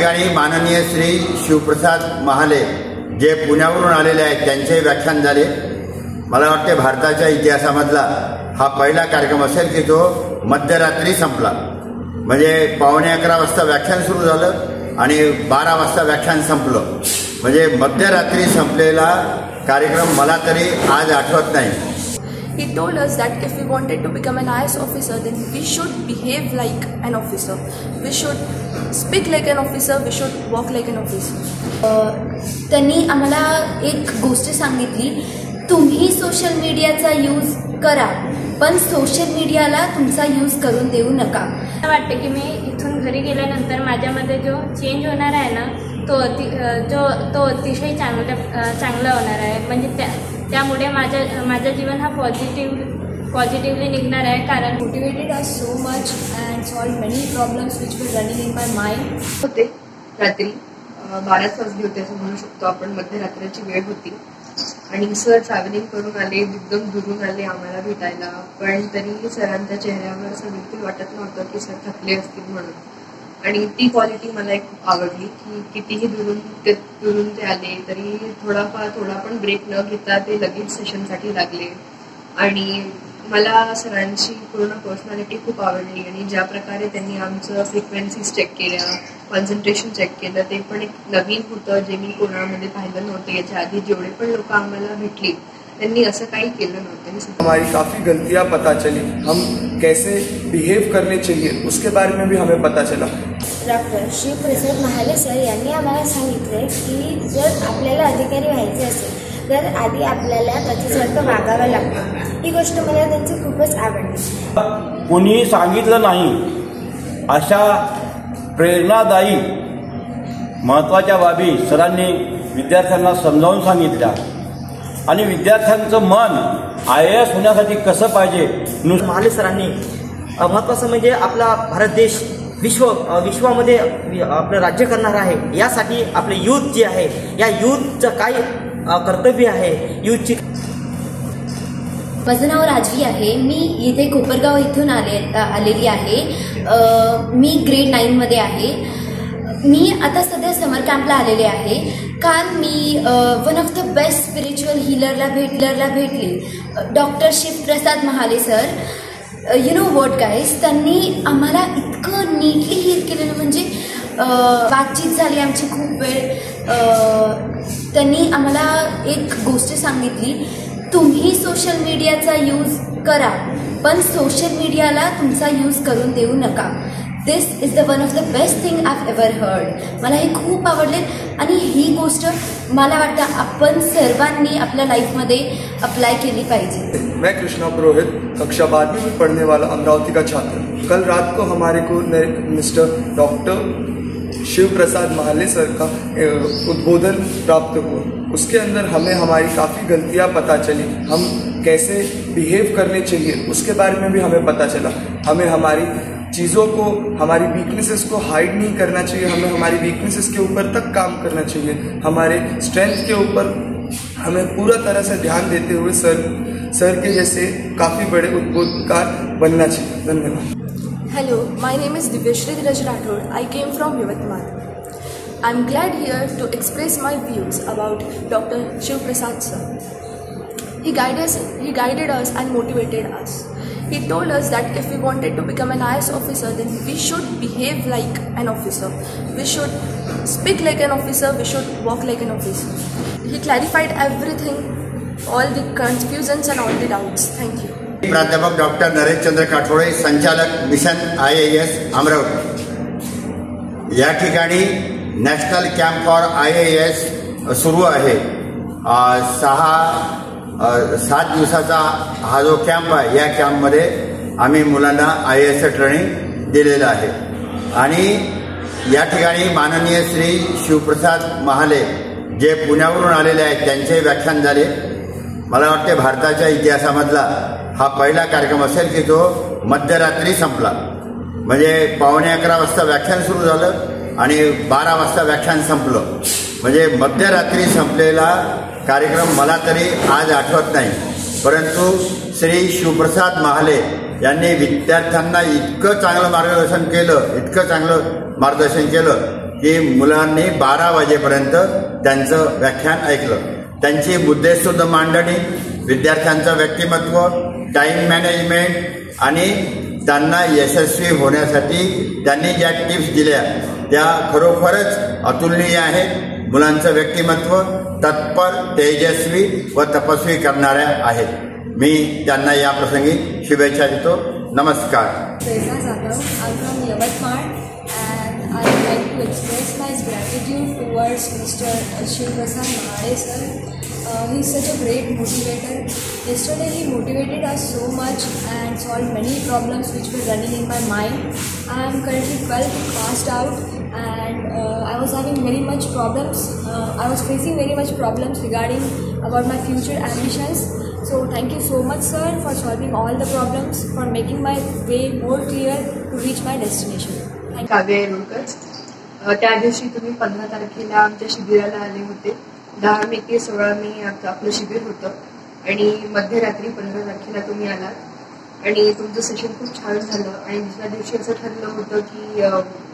ठिकाणी माननीय श्री शिवप्रसाद महाले जे पुण्यावरून आलेले आहेत त्यांचे व्याख्यान झाले। मला वाटते भारताच्या इतिहासामधला हा पहिला कार्यक्रम असेल की जो मध्यरात्री संपला, म्हणजे 11:15 वाजता व्याख्यान सुरू झालं आणि 12 वाजता व्याख्यान संपलं, म्हणजे मध्यरात्री संपलेला कार्यक्रम मला तरी आज आठवत नाही। He told us that if we wanted to become an IAS officer, then we should behave like an officer. We should speak like an officer. We should walk like an officer. त्यांनी आम्हाला एक गोष्ट सांगितली, तुम्ही social मीडियाचा use करा, पण social मीडियाला तुमचा यूज करून देऊ नका। मला वाटतं की मी इथून घरी गेल्यानंतर माझ्यामध्ये जो चेंज होणार आहे ना, तो अतिशय चांगला होणार आहे। म्हणजे त्यामुळे माझं जीवन हा पॉझिटिव्हली निघणार आहे। कारण motivated us so much and solved many problems which were running in my mind. होते रात्री 12 वाजले होते असं म्हणू शकतो आपण, मध्यरात्रीची वेळ होती आणि सर ट्रॅव्हलिंग करून आले, एकदम दुरून आले आम्हाला भेटायला, पण तरी सरांच्या चेहऱ्यावर असं बिलकुल वाटत नव्हतं की सर थकले असतील म्हणून। आणि ती क्वालिटी मला एक खूप आवडली की कितीही दुरून ते आले तरी थोडा पण ब्रेक न घेता ते लगेच सेशनसाठी लागले। आणि मला सरांची पूर्ण पर्सनॅलिटी खूप आवडली आणि ज्या प्रकारे त्यांनी आमचं फ्रिक्वेन्सीज चेक केल्या, कॉन्सन्ट्रेशन चेक केलं, ते पण एक नवीन होतं जे मी कोणामध्ये पाहिलं नव्हतं। याच्या आधी जेवढे पण लोक आम्हाला भेटली त्यांनी असं काही केलं नव्हतं। हमारी काफ़ी गलतियाँ पता चली, हम कैसे बिहेव करने चाहिए उसके बारे में भी हमें पता चला। डॉक्टर शिवप्रसाद महाले सर यांनी आम्हाला सांगितले की जर आपल्याला अधिकारी व्हायचे असेल तर आधी आपल्याला त्याच्यासारखं वागावं लागतं। ही गोष्ट मला त्यांची खूपच आवडली। कोणी सांगितलं नाही अशा प्रेरणादायी महत्त्वाच्या बाबी सरांनी विद्यार्थ्यांना समजावून सांगितल्या आणि विद्यार्थ्यांचं मन IAS होण्यासाठी कसं पाहिजे। महाले सरांनी महत्त्वाचं म्हणजे आपला भारत देश विश्वामध्ये आपलं राज्य करणार आहे, यासाठी आपले यूथ जे आहे या यूथचं काय कर्तव्य आहे, यूथची। माझं नाव राजवी आहे, मी इथे कोपरगाव इथून आलेली आहे। मी ग्रेड 9 मध्ये आहे। मी आता सध्या समर कॅम्पला आलेले आहे। काल मी one of the best spiritual हीलरला भेटले, doctor Shivprasad Mahale sir. You know what guys, त्यांनी आम्हाला इतकं नीटली हील केलेलं, म्हणजे बातचीत झाली आमची खूप वेळ। त्यांनी आम्हाला एक गोष्ट सांगितली, तुम्ही सोशल मीडियाचा यूज करा, पण सोशल मीडियाला तुमचा यूज करून देऊ नका। This is the one of the best thing I ever heard. मला हे खूप आवडले आणि ही गोष्ट मला वाटतं आपण सर्वांनी आपल्या लाईफमध्ये अप्लाय केली पाहिजे। मैं कृष्णा पुरोहित, कक्षा 12वीं में पढ़ने वाला अमरावती का छात्र। कल रात को हमारे को mister doctor Shivprasad Mahale sir का उद्बोधन प्राप्त हुआ। उसके अंदर हमें हमारी काफ़ी गलतियाँ पता चली, हम कैसे बिहेव करने चाहिए उसके बारे में भी हमें पता चला। हमें हमारी चीज़ों को, हमारी वीकनेसेस को हाइड नहीं करना चाहिए, हमें हमारी वीकनेसेस के ऊपर तक काम करना चाहिए, हमारे स्ट्रेंथ के ऊपर हमें पूरा तरह से ध्यान देते हुए सर के जैसे काफ़ी बड़े उद्बोधकार बनना चाहिए। धन्यवाद। Hello, my name is Divyashree Dheeraj Rathod. I came from Yavatmal. I'm glad here to express my views about Dr. Shiv-Prasad sir. He guided us and motivated us. He told us that if we wanted to become an IAS officer, then we should behave like an officer. We should speak like an officer. We should walk like an officer. He clarified everything, all the confusions and all the doubts. Thank you. प्राध्यापक doctor Naresh चंद्र काठोळे, संचालक mission IAS Amravati. या ठिकाणी national camp for IAS सुरू आहे। 7 दिवसाचा हा जो camp आहे, या कॅम्पमध्ये आम्ही मुलांना IAS ट्रेनिंग दिलेलं आहे। आणि या ठिकाणी माननीय श्री शिवप्रसाद महाले जे पुण्यावरून आलेले आहेत त्यांचे व्याख्यान झाले। मला वाटते भारताच्या इतिहासामधला हा पहिला कार्यक्रम असेल की जो मध्यरात्री संपला, म्हणजे 11:15 वाजता व्याख्यान सुरू झालं आणि 12 वाजता व्याख्यान संपलं, म्हणजे मध्यरात्री संपलेला कार्यक्रम मला तरी आज आठवत नाही। परंतु श्री शिवप्रसाद महाले यांनी विद्यार्थ्यांना इतकं चांगलं मार्गदर्शन केलं की मुलांनी 12 वाजेपर्यंत त्यांचं व्याख्यान ऐकलं. त्यांची मुद्देसूद मांडणी, विद्यार्थ्यांचं व्यक्तिमत्व, टाईम मॅनेजमेंट आणि त्यांना यशस्वी होण्यासाठी त्यांनी ज्या टिप्स दिल्या त्या खरोखरच अतुलनीय आहेत. मुलांचं व्यक्तिमत्व तत्पर, तेजस्वी व तपस्वी करणाऱ्या आहेत. मी त्यांना या प्रसंगी शुभेच्छा देतो. नमस्कार. Prerna Jadhav. I'm from Yavatmal and I would like to express my gratitude towards Mr. Shiv Prasad Mahale sir. He is such a great motivator. Yesterday he motivated us so much and solved many problems which were running in my mind. I am currently 12th passed out and I was having very much problems. I was facing very much problems regarding about my future ambitions. So thank you so much sir for solving all the problems, for making my way more clear to reach my destination. Thank you. काव्य येरुळकर. त्या दिवशी तुम्ही 15 तारखेला आमच्या शिबिराला आले होते. 10 मे ते 16 मे आपलं शिबिर होतं आणि मध्यरात्री 15 तारखेला तुम्ही आलात आणि तुमचं सेशन खूप छान झालं. आणि दुसऱ्या दिवशी असं ठरलं होतं की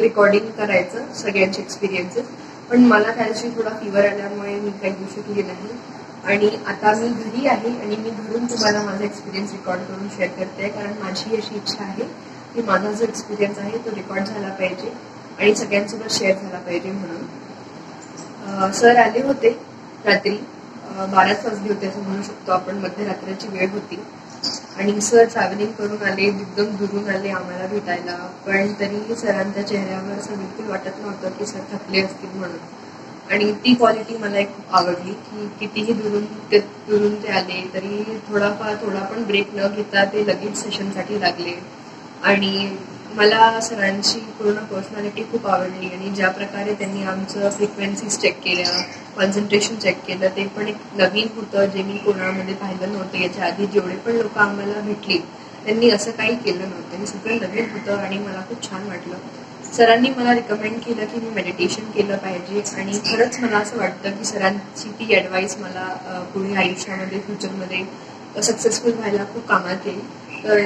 रेकॉर्डिंग करायचं सगळ्यांचे एक्सपिरियन्सेस, पण मला त्या दिवशी थोडा फिवर आल्यामुळे मी काही देऊ शकली नाही. आणि आता मी घरी आहे आणि मी घरून तुम्हाला माझा एक्सपिरियन्स रेकॉर्ड करून शेअर करते, कारण माझी अशी इच्छा आहे की माझा जो एक्सपिरियन्स आहे तो रेकॉर्ड झाला पाहिजे आणि सगळ्यांसोबत शेअर झाला पाहिजे. म्हणून सर आले होते रात्री 12 वाजले होते असं म्हणू शकतो आपण. मध्यरात्रीची वेळ होती आणि सर ट्रॅव्हलिंग करून आले, एकदम दुरून आले आम्हाला भेटायला. पण तरीही सरांच्या चेहऱ्यावर असं बिलकुल वाटत नव्हतं की सर थकले असतील म्हणून. आणि ती क्वालिटी मला एक खूप आवडली की कितीही दुरून ते आले तरी थोडा पण ब्रेक न घेता ते लगेच सेशनसाठी लागले. आणि मला सरांची पूर्ण पर्सनॅलिटी खूप आवडली आणि ज्या प्रकारे त्यांनी आमचं फ्रिक्वेन्सीज चेक केल्या, कॉन्सन्ट्रेशन चेक केलं, ते पण एक नवीन होतं जे मी कोणामध्ये पाहिलं नव्हतं. याच्या आधी जेवढे पण लोक आम्हाला भेटली त्यांनी असं काही केलं नव्हतं. हे सगळं नवीन होतं आणि मला खूप छान वाटलं. सरांनी मला रिकमेंड केलं की मी मेडिटेशन केलं पाहिजे आणि खरंच मला असं वाटतं की सरांची ती ॲडवाईस मला पुढे आयुष्यामध्ये फ्युचरमध्ये सक्सेसफुल व्हायला खूप कामात येईल. तर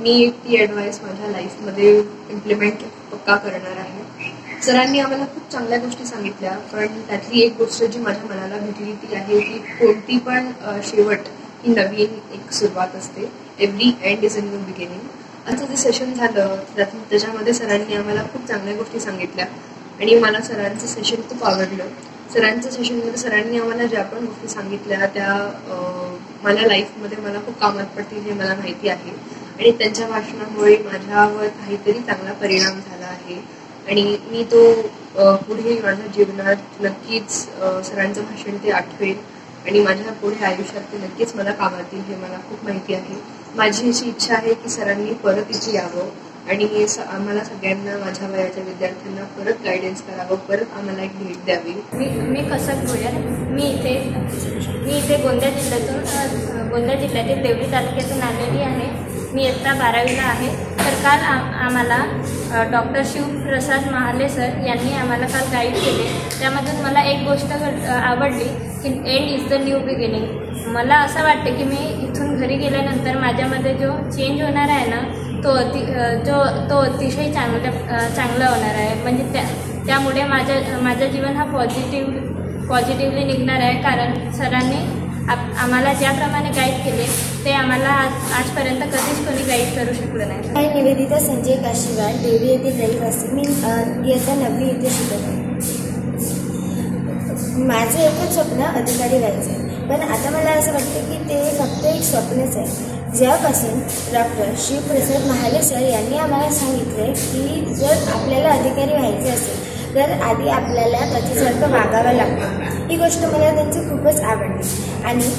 मी ती ॲडवाईस माझ्या लाईफमध्ये इम्प्लिमेंट पक्का करणार आहे. सरांनी आम्हाला खूप चांगल्या गोष्टी सांगितल्या, पण त्यातली एक गोष्ट जी माझ्या मनाला भेटली ती आहे की कोणती पण शेवट ही नवीन एक सुरुवात असते. Every end is a new beginning. आमचं जे सेशन झालं त्याच्यामध्ये सरांनी आम्हाला खूप चांगल्या गोष्टी सांगितल्या आणि मला सरांचं सेशन खूप आवडलं. सरांच्या सेशनमध्ये सरांनी आम्हाला ज्या पण गोष्टी सांगितल्या त्या मला लाईफमध्ये मला खूप कामात पडतील हे मला माहिती आहे. आणि त्यांच्या भाषणामुळे माझ्यावर काहीतरी चांगला परिणाम झाला आहे आणि मी तो पुढे माझ्या जीवनात नक्कीच सरांचं भाषण ते आठवेल आणि माझ्या पुढे आयुष्यात ते नक्कीच मला कामात येईल हे मला खूप माहिती आहे. माझी अशी इच्छा आहे की सरांनी परत इथे यावं आणि आम्हाला सगळ्यांना, माझ्या वयाच्या विद्यार्थ्यांना परत गायडन्स करावं, परत आम्हाला एक भेट द्यावी. मी कसं बोलेल. मी इथे गोंदिया जिल्ह्यातील देवळी तालुक्यातून आलेली आहे. मी इयत्ता 12वीला आहे. तर काल आम्हाला डॉक्टर शिवप्रसाद महाले सर यांनी आम्हाला काल गाईड केले. त्यामधून मला एक गोष्ट आवडली की end is the new beginning. मला असं वाटतं की मी इथून घरी गेल्यानंतर माझ्यामध्ये जो चेंज होणार आहे ना तो अतिशय चांगला होणार आहे. म्हणजे त्यामुळे माझं जीवन हा पॉझिटिव्हली निघणार आहे. कारण सरांनी आम्हाला ज्याप्रमाणे गाईड केले ते आम्हाला आजपर्यंत कधीच कोणी गाईड करू शकलं नाही. मी निवेदिता संजय काशीवाड, देवळी येथील रहिवासी. मी इयत्ता 9वी इथे शिकत आहे. माझं एकच स्वप्न अधिकारी व्हायचं आहे, पण आता मला असं वाटतं की ते फक्त एक स्वप्नच आहे. जेव्हापासून डॉक्टर शिवप्रसाद महाले सर यांनी आम्हाला सांगितलं की जर आपल्याला अधिकारी व्हायचे असेल तर आधी आपल्याला त्याच्यासारखं वागावं लागतं. ही गोष्ट मला त्यांची खूपच आवडली आणि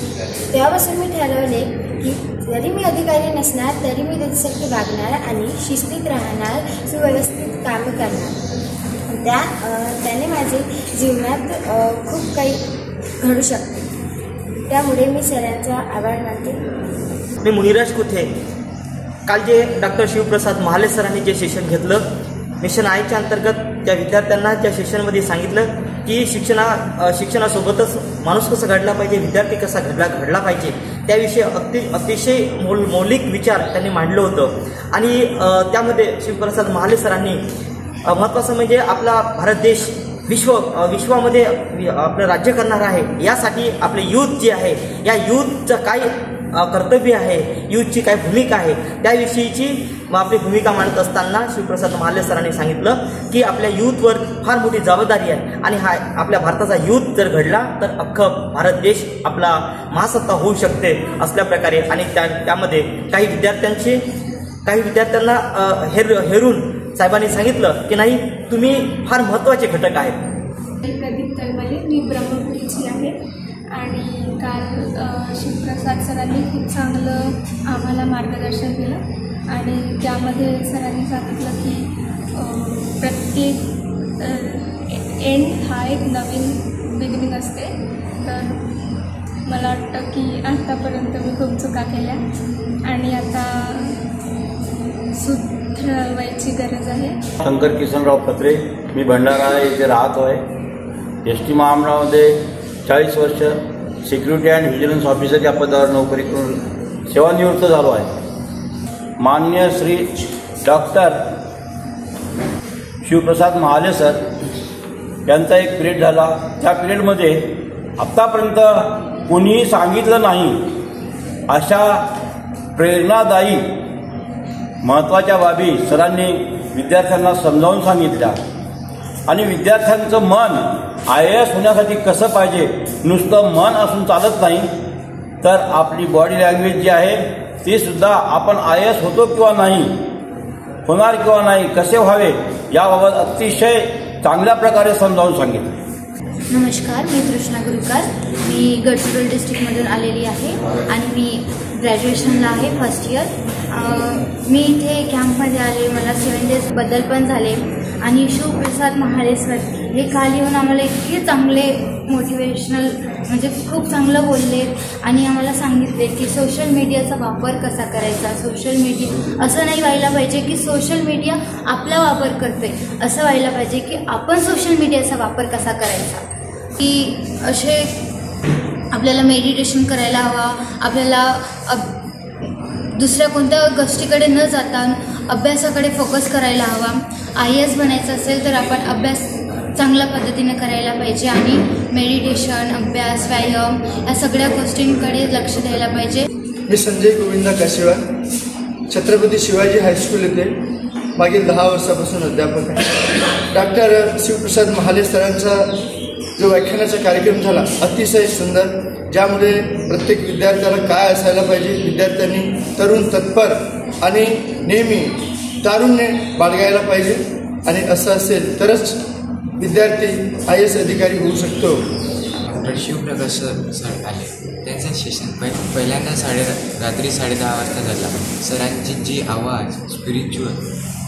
तेव्हापासून मी ठरवले की जरी मी अधिकारी नसणार तरी मी त्याच्यासारखी वागणार आणि शिस्तीत राहणार, सुव्यवस्थित कामं करणार. त्याने माझे जीवनात खूप काही घडू शकते. त्यामुळे मी सरांचा आभार मानते. मी मुनिराज कुथे. काल जे डॉक्टर शिवप्रसाद महाले सरांनी जे सेशन घेतलं, मिशन आयच्या अंतर्गत त्या विद्यार्थ्यांना त्या सेशनमध्ये सांगितलं की शिक्षणासोबतच माणूस कसा घडला पाहिजे, विद्यार्थी कसा घडला पाहिजे, त्याविषयी अतिशय मौलिक विचार त्यांनी मांडलं होतं. आणि त्यामध्ये शिवप्रसाद महाले सरांनी महत्त्वाचं म्हणजे आपला भारत देश विश्वामध्ये आपलं राज्य करणार आहे, यासाठी आपले यूथ जे आहे, या यूथचं काय कर्तव्य आहे, यूथची काय भूमिका आहे, त्याविषयीची आपली भूमिका मांडत असताना शिवप्रसाद महाले सरांनी सांगितलं की आपल्या यूथवर फार मोठी जबाबदारी आहे आणि हा आपल्या भारताचा यूथ जर घडला तर अख्खं भारत देश आपला महासत्ता होऊ शकते असल्या प्रकारे. आणि त्यामध्ये काही विद्यार्थ्यांना हेरून साहेबांनी सांगितलं की नाही, तुम्ही फार महत्त्वाचे घटक आहेत. प्रदीप तळमले, मी ब्रह्मपुरीची आहे आणि काल शिवप्रसाद सरांनी खूप चांगलं आम्हाला मार्गदर्शन केलं आणि त्यामध्ये सरांनी सांगितलं की प्रत्येक एंड हा एक नवीन बिगिनिंग असते. तर मला वाटतं की आतापर्यंत मी खूप चुका केल्या आणि आता सुधारायची गरज आहे. शंकर किसनराव पत्रे, मी भंडारा येथे राहतो आहे. एस टी महामंडळामध्ये 40 वर्ष सिक्युरिटी अँड व्हिजिलन्स ऑफिसरच्या पदावर नोकरी करून सेवानिवृत्त झालो आहे. माननीय श्री डॉक्टर शिवप्रसाद महाले सर यांचा एक पिरियड झाला. त्या पिरियडमध्ये आत्तापर्यंत कोणीही सांगितलं नाही अशा प्रेरणादायी महत्त्वाच्या बाबी सरांनी विद्यार्थ्यांना समजावून सांगितल्या आणि विद्यार्थ्यांचं मन IAS होण्यासाठी कसं पाहिजे, नुसतं मन असून चालत नाही तर आपली बॉडी लँग्वेज जी आहे ती सुद्धा आपण IAS होतो किंवा नाही, होणार किंवा नाही, कसे व्हावे याबाबत अतिशय चांगल्या प्रकारे समजावून सांगितले. नमस्कार, मी तृष्णा गुरुकार. मी गडचिरोली डिस्ट्रिक्टमधून आलेली आहे आणि मी ग्रॅज्युएशनला आहे, फर्स्ट इयर. मी इथे कॅम्पमध्ये आले, मला 7 days बदल पण झाले आणि शिवप्रसाद महाले सर हे काल येऊन आम्हाला इतके चांगले मोटिवेशनल म्हणजे खूप चांगलं बोलले आणि आम्हाला सांगितले की सोशल मीडियाचा वापर कसा करायचा. सोशल मीडिया असं नाही व्हायला पाहिजे की सोशल मीडिया आपला वापर करते, असं व्हायला पाहिजे की आपण सोशल मीडियाचा वापर कसा करायचा. की असे आपल्याला मेडिटेशन करायला हवा, आपल्याला दुसऱ्या कोणत्या गोष्टीकडे न जाता अभ्यासाकडे फोकस करायला हवा. IAS बनायचं असेल तर आपण अभ्यास चांगल्या पद्धतीने करायला पाहिजे आणि मेडिटेशन, अभ्यास, व्यायाम या सगळ्या गोष्टींकडे लक्ष द्यायला पाहिजे. मी संजय गोविंदा काशीवार, छत्रपती शिवाजी हायस्कूल येथे मागील 10 वर्षापासून अध्यापक आहे. डॉक्टर शिवप्रसाद महाले सरांचा जो व्याख्यानाचा कार्यक्रम झाला अतिशय सुंदर, ज्यामध्ये प्रत्येक विद्यार्थ्याला काय असायला पाहिजे, विद्यार्थ्यांनी तरुण, तत्पर आणि नेहमी तारुण्य बाळगायला पाहिजे आणि असं असेल तरच विद्यार्थी IAS अधिकारी होऊ शकतो. डॉक्टर शिवप्रकाश सर आले, त्यांचं सेशन पहिल्यांदा रात्री 10:30 वाजता झाला. सरांची जी आवाज स्पिरिच्युअल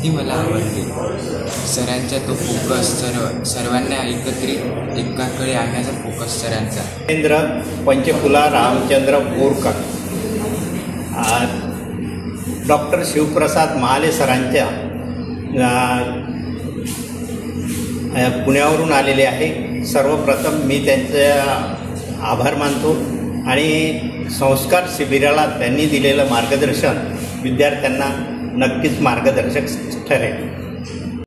ती मला आवडली. सरांचा तो फोकस, सर्वांना एकत्रित एकाकडे आणण्याचा फोकस सरांचा. महेंद्र पंचकुला रामचंद्र बोरकर, डॉक्टर शिवप्रसाद महाले सरांच्या पुण्यावरून आलेले आहे. सर्वप्रथम मी त्यांचे आभार मानतो आणि संस्कार शिबिराला त्यांनी दिलेलं मार्गदर्शन विद्यार्थ्यांना नक्कीच मार्गदर्शक ठरेल.